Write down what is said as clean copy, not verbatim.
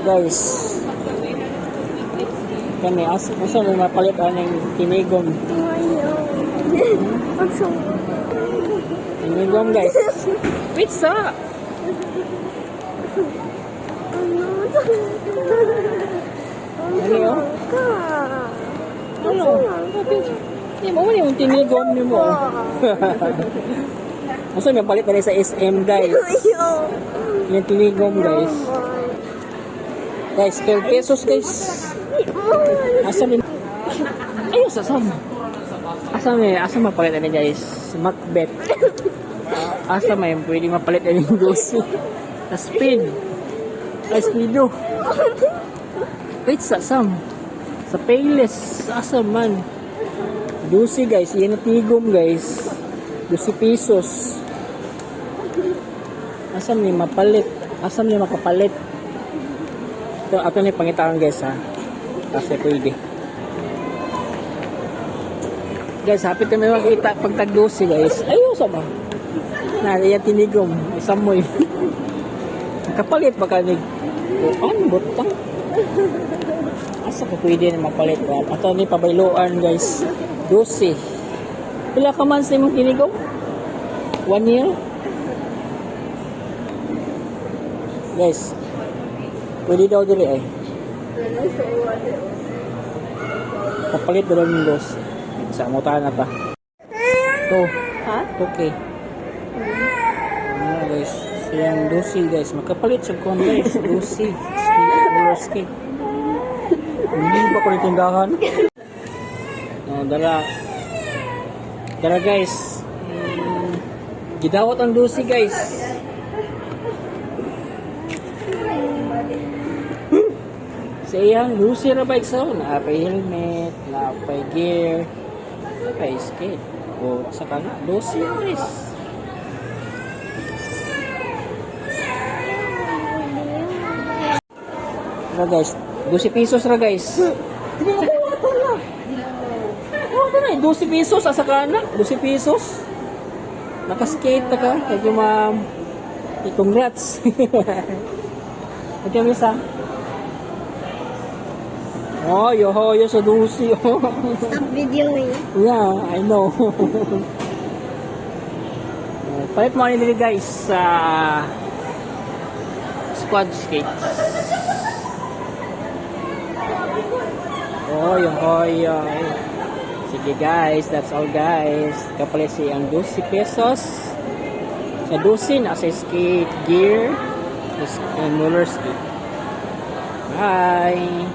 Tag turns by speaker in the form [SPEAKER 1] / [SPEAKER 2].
[SPEAKER 1] Guys. Kani asa may mapalit aning tinigom. Tinigom guys. Pizza. Ano yun? Ano? Hindi mo man yung tinigom niyo mo. Masa may palit na sa SM guys. Yung tinigom guys. Guys, 12 pesos guys. Asa may... Ayun, sasam. Asa mapalit na guys. Macbeth. Asa may pwede mapalit na yung dosi. Sa speed. Sa speedo. Wait, sasam. Sa Payless. Asa man. Dosi guys. Yan na tigom guys. 12 pesos. Asa may mapalit. Asa may makapalit. Ito, ato na pangitaan guys ha. Kasi pwede. Guys, hapit na may makita pag tag-12 guys. Ayun, sama. Nariyan tinigom. Isang mo eh. Kapalit baka nig... Ano, butang? Asa ka pwede na mapalit ba? Ato na pabayloan guys. 12. Pila ka months na mong tinigom? 1 year? Guys, pwede daw dili ay. Kapalit daw ng dos. Sa mutahan na pa. Ito.
[SPEAKER 2] Ha?
[SPEAKER 1] Okay. Ano guys. Siyang dosi guys. Makapalit sa kon guys. Dosi. Roller skate. Hindi pa ko nitindahan. Dala. Dala guys. Gidawat ang dosi guys. Sa iyang dosi na bike sa naapay helmet, naapay gear, naapay skate. O saka na, dosi guys. Ra guys, 12 pesos ra guys. Hindi mo kuwata na. Kuwata na, 12 pesos asa ka na, 12 pesos. Nakaskate na ka, thank you ma'am. Congrats. Thank you misa. Oh, yo sa dusi.
[SPEAKER 2] Stop videoing.
[SPEAKER 1] Yeah, I know. Palit mo nila guys sa squad skates. Oh, yung hoyo. Sige guys, that's all guys. Kapalit siyang 12 pesos. Sa 12 nasa skate gear and roller skate. Bye.